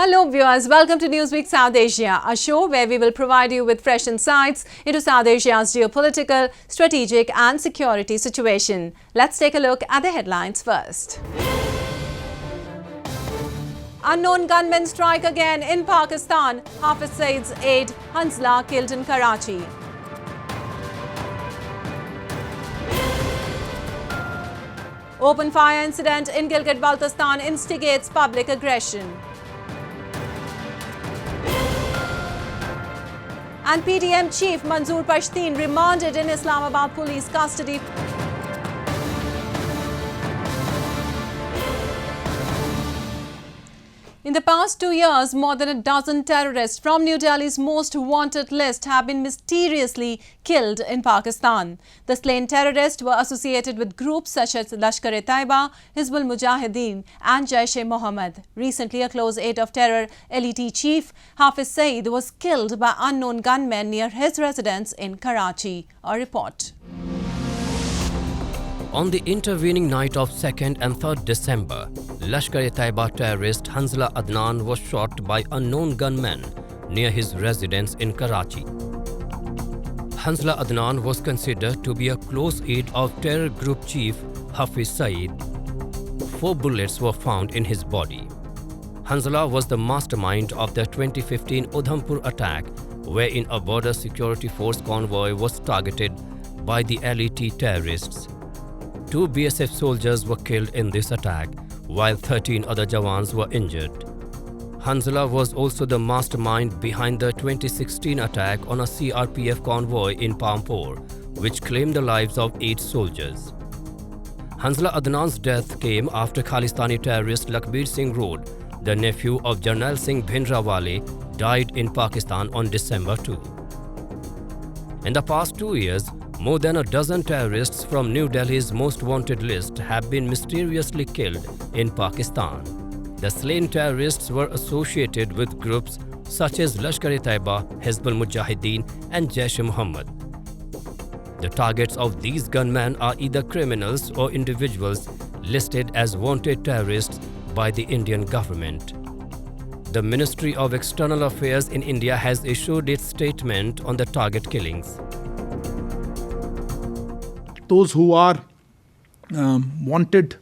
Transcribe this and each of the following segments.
Hello viewers, welcome to Newsweek South Asia, a show where we will provide you with fresh insights into South Asia's geopolitical, strategic and security situation. Let's take a look at the headlines first. Unknown gunmen strike again in Pakistan. Hafiz Saeed's aide Hanzla killed in Karachi. Open fire incident in Gilgit, Baltistan instigates public aggression. And PDM chief Manzoor Pashteen remanded in Islamabad police custody. In the past 2 years, more than a dozen terrorists from New Delhi's most wanted list have been mysteriously killed in Pakistan. The slain terrorists were associated with groups such as Lashkar-e-Taiba, Hizbul Mujahideen and Jaish-e-Muhammed. Recently, a close aide of terror LET chief Hafiz Saeed was killed by unknown gunmen near his residence in Karachi. A report. On the intervening night of 2nd and 3rd December, Lashkar-e-Taiba terrorist Hanzla Adnan was shot by unknown gunmen near his residence in Karachi. Hanzla Adnan was considered to be a close aide of terror group chief Hafiz Saeed. 4 bullets were found in his body. Hanzla was the mastermind of the 2015 Udhampur attack, wherein a border security force convoy was targeted by the LET terrorists. 2 BSF soldiers were killed in this attack, while 13 other Jawans were injured. Hanzla was also the mastermind behind the 2016 attack on a CRPF convoy in Pampore, which claimed the lives of 8 soldiers. Hanzla Adnan's death came after Khalistani terrorist Lakbir Singh Rode, the nephew of Jarnail Singh Bhindrawale, died in Pakistan on December 2. In the past 2 years, more than a dozen terrorists from New Delhi's most wanted list have been mysteriously killed in Pakistan. The slain terrorists were associated with groups such as Lashkar-e-Taiba, Hizbul Mujahideen and Jaish-e-Muhammed. The targets of these gunmen are either criminals or individuals listed as wanted terrorists by the Indian government. The Ministry of External Affairs in India has issued its statement on the target killings. Those who are wanted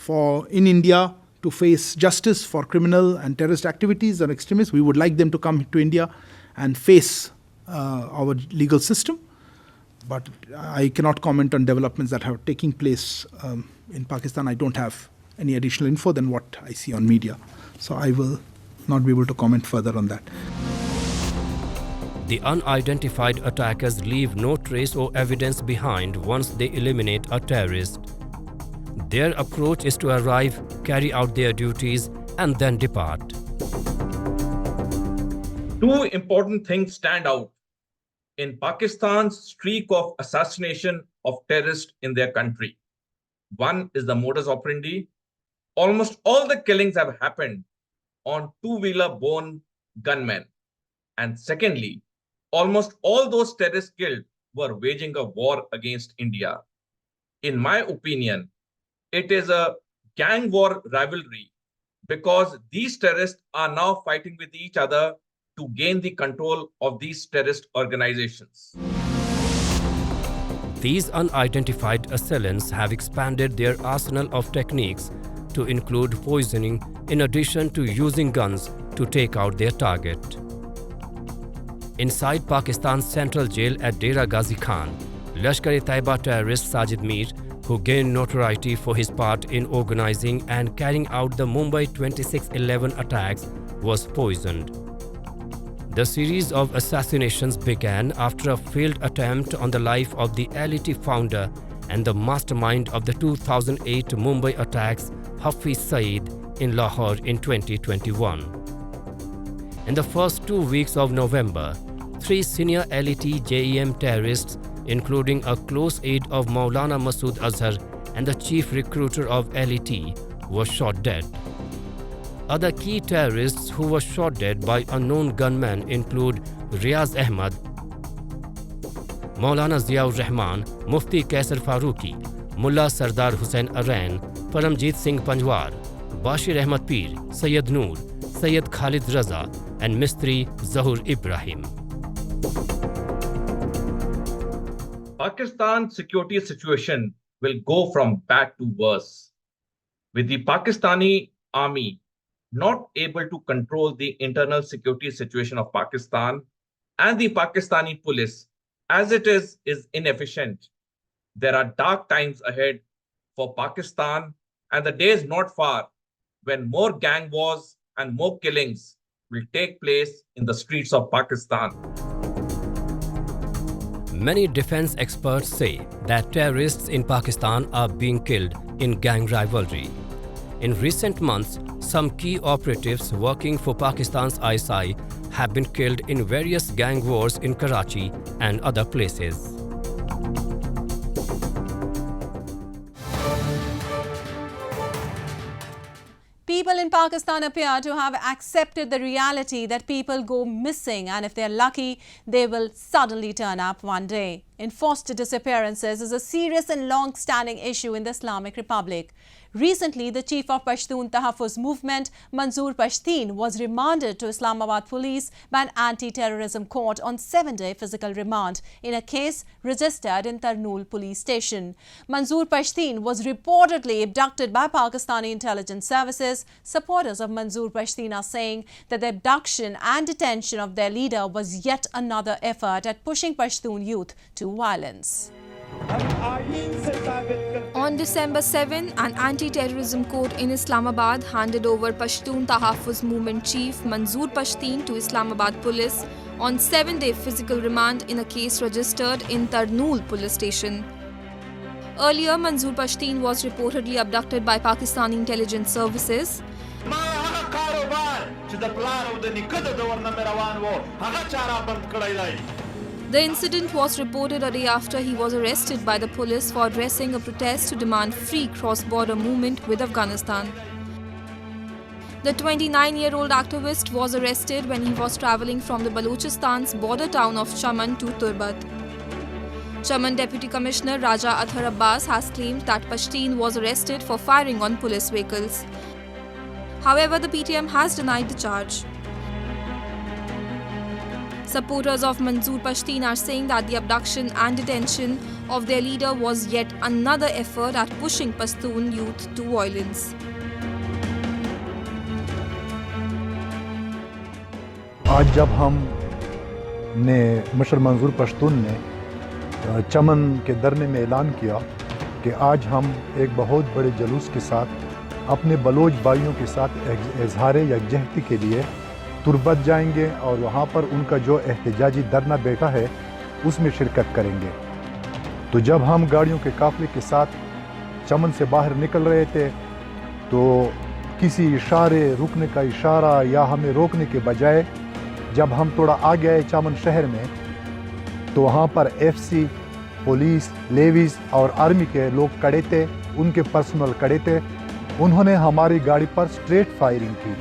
in India to face justice for criminal and terrorist activities or extremists, we would like them to come to India and face our legal system. But I cannot comment on developments that are taking place in Pakistan. I don't have any additional info than what I see on media. So I will not be able to comment further on that. The unidentified attackers leave no trace or evidence behind once they eliminate a terrorist. Their approach is to arrive, carry out their duties, and then depart. 2 important things stand out in Pakistan's streak of assassination of terrorists in their country. One is the modus operandi. Almost all the killings have happened on 2-wheeler-borne gunmen. And secondly, almost all those terrorists killed were waging a war against India. In my opinion, it is a gang war rivalry because these terrorists are now fighting with each other to gain the control of these terrorist organizations. These unidentified assailants have expanded their arsenal of techniques to include poisoning in addition to using guns to take out their target. Inside Pakistan's central jail at Dera Ghazi Khan, Lashkar-e-Taiba terrorist Sajid Mir, who gained notoriety for his part in organizing and carrying out the Mumbai 26/11 attacks, was poisoned. The series of assassinations began after a failed attempt on the life of the LET founder and the mastermind of the 2008 Mumbai attacks, Hafiz Saeed, in Lahore in 2021. In the first 2 weeks of November, 3 senior LET JEM terrorists, including a close aide of Maulana Masood Azhar and the chief recruiter of LET, were shot dead. Other key terrorists who were shot dead by unknown gunmen include Riaz Ahmad, Maulana Ziaur Rahman, Mufti Kaisar Farooqi, Mullah Sardar Hussain Arain, Paramjit Singh Panjwar, Bashir Ahmad Peer, Sayyid Noor, Sayyid Khalid Raza and Mistri Zahur Ibrahim. Pakistan's security situation will go from bad to worse, with the Pakistani army not able to control the internal security situation of Pakistan, and the Pakistani police, as it is inefficient. There are dark times ahead for Pakistan, and the day is not far when more gang wars and more killings will take place in the streets of Pakistan. Many defense experts say that terrorists in Pakistan are being killed in gang rivalry. In recent months, some key operatives working for Pakistan's ISI have been killed in various gang wars in Karachi and other places. People in Pakistan appear to have accepted the reality that people go missing, and if they're lucky, they will suddenly turn up one day. Enforced disappearances is a serious and long-standing issue in the Islamic Republic. Recently, the chief of Pashtun Tahaffuz Movement, Manzoor Pashteen, was remanded to Islamabad police by an anti-terrorism court on 7-day physical remand in a case registered in Tarnool police station. Manzoor Pashteen was reportedly abducted by Pakistani intelligence services. Supporters of Manzoor Pashteen are saying that the abduction and detention of their leader was yet another effort at pushing Pashtun youth to violence. On December 7, an anti-terrorism court in Islamabad handed over Pashtun Tahaffuz Movement chief Manzoor Pashteen to Islamabad police on 7-day physical remand in a case registered in Tarnool police station. Earlier, Manzoor Pashteen was reportedly abducted by Pakistani intelligence services. The incident was reported a day after he was arrested by the police for addressing a protest to demand free cross-border movement with Afghanistan. The 29-year-old activist was arrested when he was travelling from the Baltistan's border town of Chaman to Turbat. Chaman Deputy Commissioner Raja Athar Abbas has claimed that Pashteen was arrested for firing on police vehicles. However, the PTM has denied the charge. Supporters of Manzoor Pashteen are saying that the abduction and detention of their leader was yet another effort at pushing Pashtun youth to violence. आज जब हमने mister मंजूर पश्तून ने चमन के धरने में ऐलान किया कि आज हम एक बहुत बड़े जुलूस के साथ अपने बलोच भाइयों के साथ इजहार यकजहती के लिए तुर्बत जाएंगे और वहाँ पर उनका जो एहतजाजी धरना बैठा है उसमें शिरकत करेंगे। तो जब हम गाड़ियों के काफ़िले के साथ चमन से बाहर निकल रहे थे तो किसी इशारे रुकने का इशारा या हमें रोकने के बजाय जब हम थोड़ा आगे आए चमन शहर में तो वहाँ पर एफसी, पुलिस, लेवीज और आर्मी के लोग खड़े थे, उनके पर्सनल खड़े थे। उन्होंने हमारी गाड़ी पर स्ट्रेट फायरिंग की।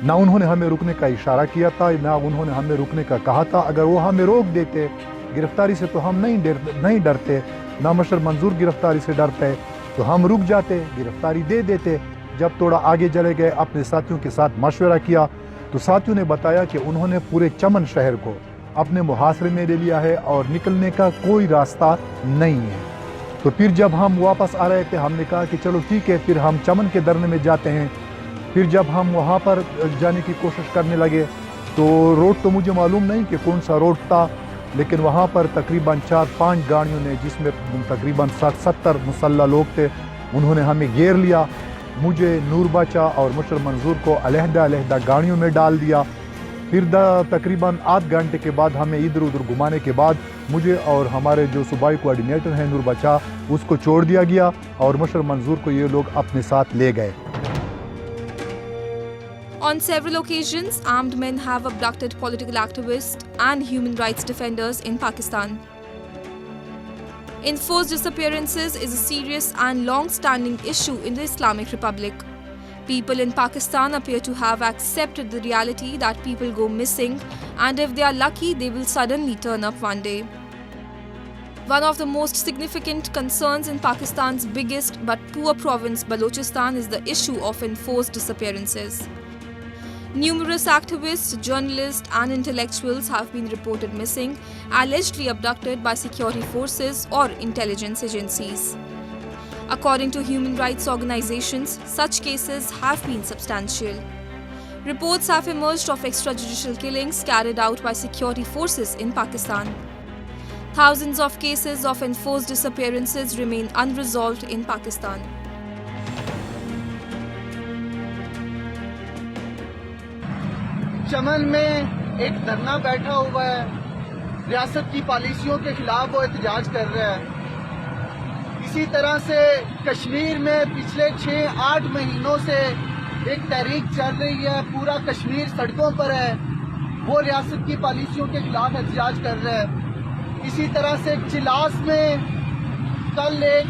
ना उन्होंने हमें रुकने का इशारा किया था, ना उन्होंने हमें रुकने का कहा था। अगर वो हमें रोक देते, गिरफ्तारी से तो हम नहीं डरते, ना मिस्टर मंजूर गिरफ्तारी से डरते, तो हम रुक जाते, गिरफ्तारी दे देते। जब थोड़ा आगे चले गए, अपने साथियों के साथ मशवरा किया तो साथियों ने बताया कि उन्होंने पूरे चमन शहर को अपने मुहासरे में ले लिया है और निकलने का कोई रास्ता नहीं है। तो फिर जब हम वापस आ रहे थे हमने कहा कि चलो ठीक है, फिर हम चमन के धरने में जाते हैं। फिर जब हम वहाँ पर जाने की कोशिश करने लगे तो रोड तो मुझे मालूम नहीं कि कौन सा रोड था, लेकिन वहाँ पर तकरीबन 4-5 गाड़ियों ने, जिसमें तकरीबन 60-70 मुसल्ला लोग थे, उन्होंने हमें घेर लिया। मुझे, नूर बाचा और मिस्टर मंजूर को अलहदा गाड़ियों में डाल दिया। फिर तकरीबन आध घंटे के बाद हमें इधर उधर घुमाने के बाद मुझे और हमारे जो सूबाई कोऑर्डिनेटर हैं नूर बाचा, उसको छोड़ दिया गया और मिस्टर मंजूर को ये लोग अपने साथ ले गए। On several occasions, armed men have abducted political activists and human rights defenders in Pakistan. Enforced disappearances is a serious and long-standing issue in the Islamic Republic. People in Pakistan appear to have accepted the reality that people go missing, and if they are lucky, they will suddenly turn up one day. One of the most significant concerns in Pakistan's biggest but poor province, Balochistan, is the issue of enforced disappearances. Numerous activists, journalists, and intellectuals have been reported missing, allegedly abducted by security forces or intelligence agencies. According to human rights organizations, such cases have been substantial. Reports have emerged of extrajudicial killings carried out by security forces in Pakistan. Thousands of cases of enforced disappearances remain unresolved in Pakistan. चमन में एक धरना बैठा हुआ है, रियासत की पॉलिसियों के खिलाफ वो एहतजाज कर रहा है। इसी तरह से कश्मीर में पिछले 6-8 महीनों से एक तहरीक चल रही है, पूरा कश्मीर सड़कों पर है, वो रियासत की पॉलिसियों के खिलाफ एहतजाज कर रहा है। इसी तरह से चिलास में कल एक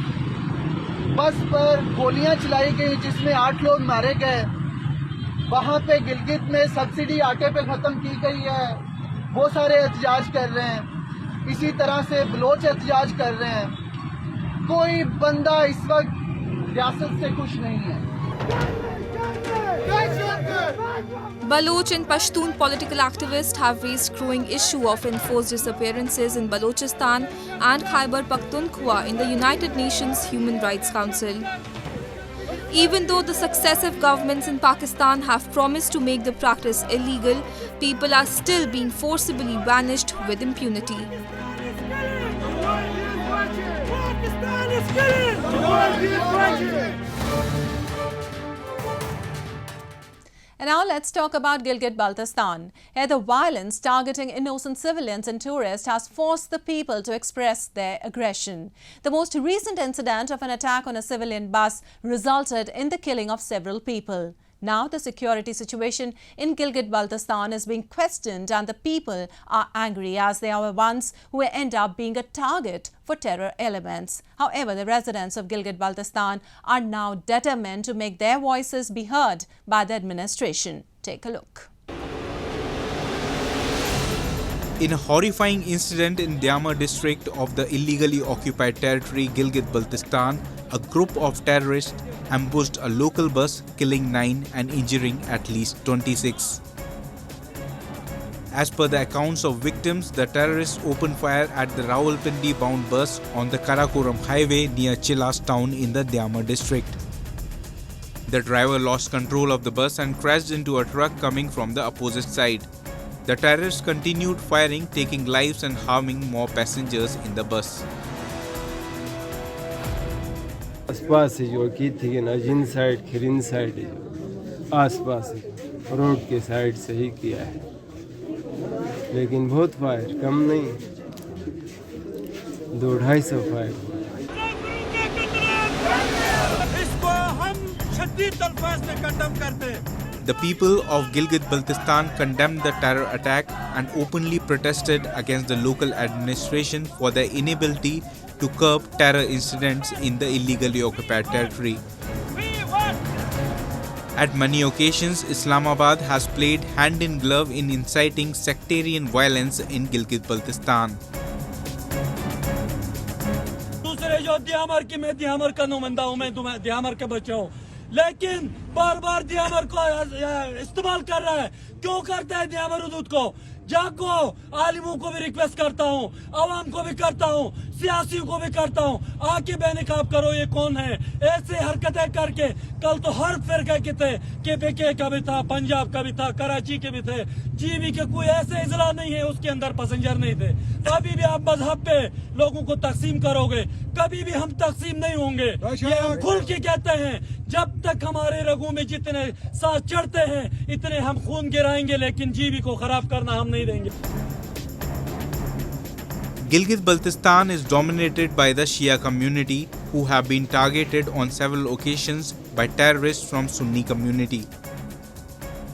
बस पर गोलियां चलाई गई जिसमें 8 लोग मारे गए। वहाँ पे गिलगित में सब्सिडी आटे पे खत्म की गई है, वो सारे एहतजाज कर रहे हैं। इसी तरह से बलोच एहतजाज कर रहे हैं। कोई बंदा इस वक्त रियासत से खुश नहीं है। Baloch and Pashtun political activists have raised growing issue of enforced disappearances in Balochistan and Khyber Pakhtunkhwa in the United Nations Human Rights Council. Even though the successive governments in Pakistan have promised to make the practice illegal, people are still being forcibly banished with impunity. And now let's talk about Gilgit-Baltistan. Here the violence targeting innocent civilians and tourists has forced the people to express their aggression. The most recent incident of an attack on a civilian bus resulted in the killing of several people. Now the security situation in Gilgit-Baltistan is being questioned and the people are angry as they are the ones who end up being a target for terror elements. However, the residents of Gilgit-Baltistan are now determined to make their voices be heard by the administration. Take a look. In a horrifying incident in Dyamar district of the illegally occupied territory Gilgit-Baltistan, a group of terrorists ambushed a local bus, killing 9 and injuring at least 26. As per the accounts of victims, the terrorists opened fire at the Rawalpindi-bound bus on the Karakoram highway near Chilas town in the Dyamar district. The driver lost control of the bus and crashed into a truck coming from the opposite side. The terrorists continued firing, taking lives and harming more passengers in the bus. आसपास से जो की थी कि ना जिन side खिरिन side आसपास road के side से ही किया है, लेकिन बहुत फायर कम नहीं, 200-250 फायर। इसको हम शदीद अल्फाज में कंडेम करते हैं। The people of Gilgit-Baltistan condemned the terror attack and openly protested against the local administration for their inability to curb terror incidents in the illegally occupied territory. At many occasions, Islamabad has played hand in glove in inciting sectarian violence in Gilgit-Baltistan. दूसरे जो द्यामर की मैं द्यामर का नुमाइंदा हूँ, मैं द्यामर का बच्चा हूँ, लेकिन बार-बार द्यामर को इस्तेमाल कर रहा है। क्यों करता है द्यामर हुदूद को? जाको आलिमों को भी रिक्वेस्ट करता हूँ, आवाम को भी करता हूँ, सियासियों को भी करता हूँ, आके बेनकाब करो ये कौन है। ऐसे हरकतें करके कल तो हर फिरके के थे, KPK का भी था, पंजाब का भी था, कराची के भी थे, GB के कोई ऐसे इजला नहीं है उसके अंदर पैसेंजर नहीं थे। कभी भी आप मजहब पे लोगों को तकसीम करोगे, कभी भी हम तकसीम नहीं होंगे। ये हम खुल के कहते हैं, जब तक हमारे रगों में जितने सांस चढ़ते हैं इतने हम खून गिराएंगे, लेकिन GB को खराब करना हम नहीं देंगे। Gilgit-Baltistan is dominated by the Shia community, who have been targeted on several occasions by terrorists from Sunni community.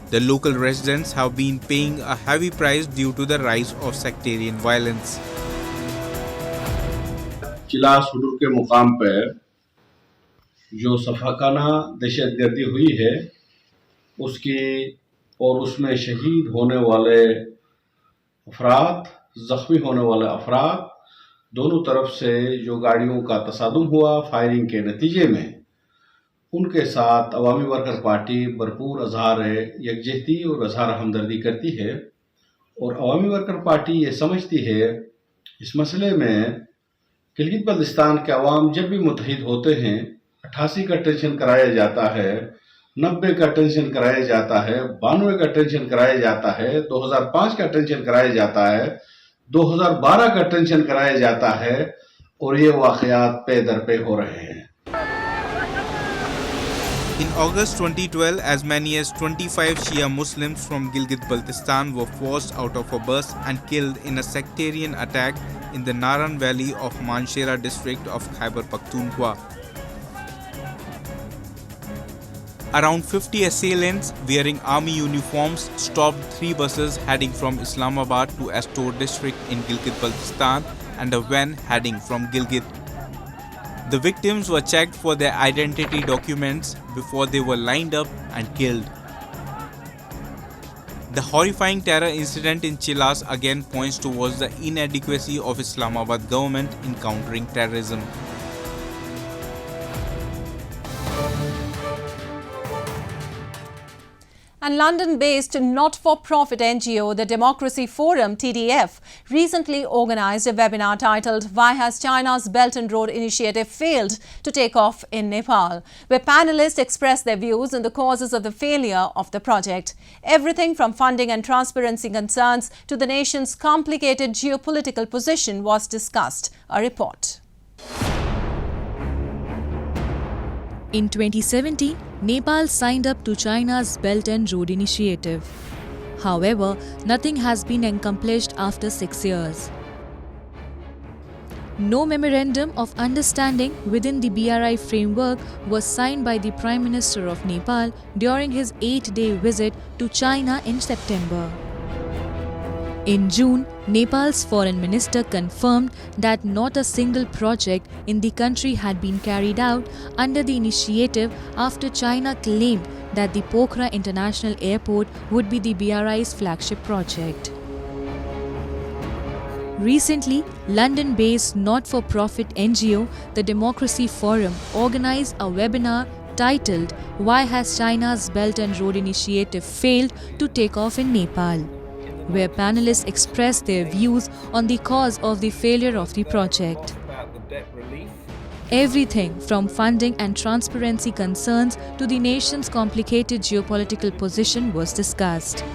The local residents have been paying a heavy price due to the rise of sectarian violence. Chilas हुदूद के मुकाम पर जो सफाकाना दहशतगर्दी हुई है उसकी और उसमें शहीद होने वाले अफराद, जख्मी होने वाले अफराद, दोनों तरफ से जो गाड़ियों का तसादुम हुआ फायरिंग के नतीजे में, उनके साथ अवामी वर्कर पार्टी भरपूर अजहार यकजहती और अजहार हमदर्दी करती है और अवामी वर्कर पार्टी ये समझती है इस मसले में गिलगित बल्तिस्तान के अवाम जब भी मुत्तहिद होते हैं 88 का टेंशन कराया जाता है, 90 का टेंशन कराया जाता है, 92 का टेंशन कराया जाता है, 2005 का टेंशन कराया जाता है, 2012 का टेंशन कराया जाता है और ये वाक़यात पे दर पे हो रहे हैं। In August 2012, as many as 25 Shia Muslims from Gilgit-Baltistan were forced out of a bus and killed in a sectarian attack in the Naran Valley of Manshera district of Khyber Pakhtunkhwa. Around 50 assailants wearing army uniforms stopped 3 buses heading from Islamabad to Astor district in Gilgit-Baltistan and a van heading from Gilgit. The victims were checked for their identity documents before they were lined up and killed. The horrifying terror incident in Chilas again points towards the inadequacy of Islamabad government in countering terrorism. And London-based not-for-profit NGO, the Democracy Forum, TDF, recently organised a webinar titled "Why Has China's Belt and Road Initiative Failed to Take Off in Nepal?", where panellists expressed their views on the causes of the failure of the project. Everything from funding and transparency concerns to the nation's complicated geopolitical position was discussed. A report. In 2017, Nepal signed up to China's Belt and Road Initiative. However, nothing has been accomplished after 6 years. No memorandum of understanding within the BRI framework was signed by the Prime Minister of Nepal during his 8-day visit to China in September. In June, Nepal's foreign minister confirmed that not a single project in the country had been carried out under the initiative after China claimed that the Pokhara International Airport would be the BRI's flagship project. Recently, London-based not-for-profit NGO, the Democracy Forum, organized a webinar titled "Why Has China's Belt and Road Initiative Failed to Take Off in Nepal?", where panelists expressed their views on the cause of the failure of the project. Everything from funding and transparency concerns to the nation's complicated geopolitical position was discussed.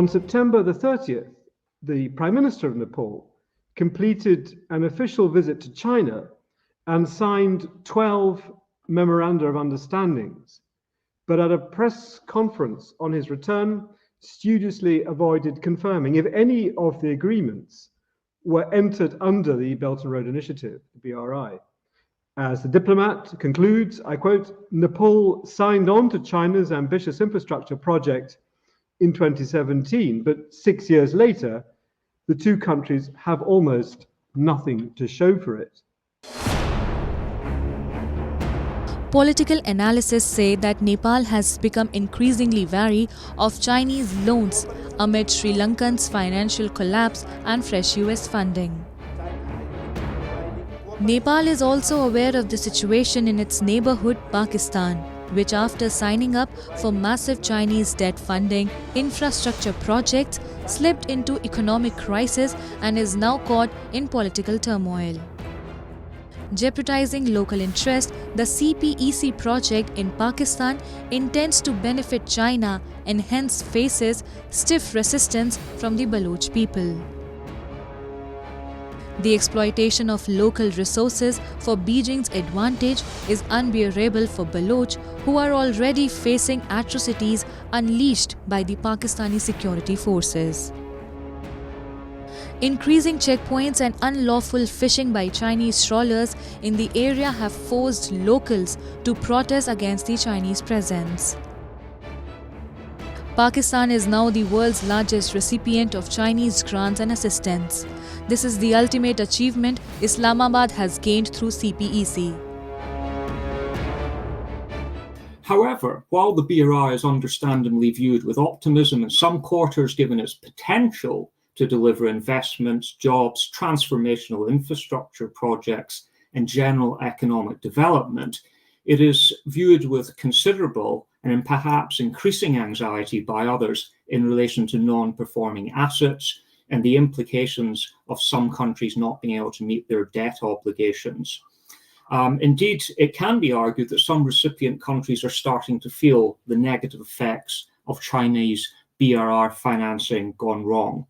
On September the 30th, the Prime Minister of Nepal completed an official visit to China and signed 12 memoranda of understandings. But at a press conference on his return, studiously avoided confirming if any of the agreements were entered under the Belt and Road Initiative, the BRI. As the diplomat concludes, I quote, "Nepal signed on to China's ambitious infrastructure project in 2017, but 6 years later, the two countries have almost nothing to show for it." Political analysts say that Nepal has become increasingly wary of Chinese loans amid Sri Lankan's financial collapse and fresh US funding. Nepal is also aware of the situation in its neighborhood, Pakistan, which after signing up for massive Chinese debt funding, infrastructure projects, slipped into economic crisis and is now caught in political turmoil. Jeopardizing local interest, the CPEC project in Pakistan intends to benefit China and hence faces stiff resistance from the Baloch people. The exploitation of local resources for Beijing's advantage is unbearable for Baloch, who are already facing atrocities unleashed by the Pakistani security forces. Increasing checkpoints and unlawful fishing by Chinese trawlers in the area have forced locals to protest against the Chinese presence. Pakistan is now the world's largest recipient of Chinese grants and assistance. This is the ultimate achievement Islamabad has gained through CPEC. However, while the BRI is understandably viewed with optimism in some quarters given its potential, to deliver investments, jobs, transformational infrastructure projects, and general economic development, it is viewed with considerable and perhaps increasing anxiety by others in relation to non-performing assets and the implications of some countries not being able to meet their debt obligations. Indeed, it can be argued that some recipient countries are starting to feel the negative effects of Chinese BRR financing gone wrong.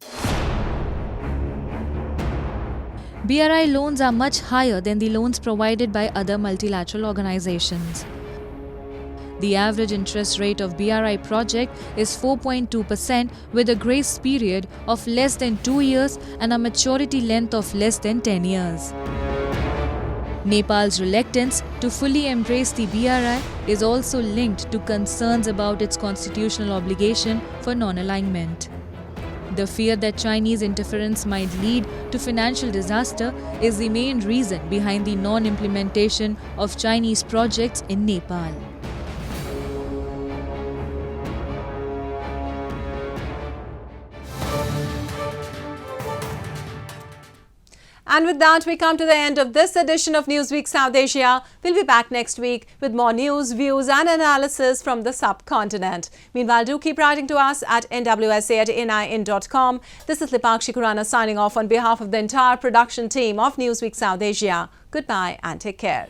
BRI loans are much higher than the loans provided by other multilateral organizations. The average interest rate of BRI project is 4.2% with a grace period of less than 2 years and a maturity length of less than 10 years. Nepal's reluctance to fully embrace the BRI is also linked to concerns about its constitutional obligation for non-alignment. The fear that Chinese interference might lead to financial disaster is the main reason behind the non-implementation of Chinese projects in Nepal. And with that, we come to the end of this edition of Newsweek South Asia. We'll be back next week with more news, views and analysis from the subcontinent. Meanwhile, do keep writing to us at nwsa@nin.com. This is Lipakshi Khurana signing off on behalf of the entire production team of Newsweek South Asia. Goodbye and take care.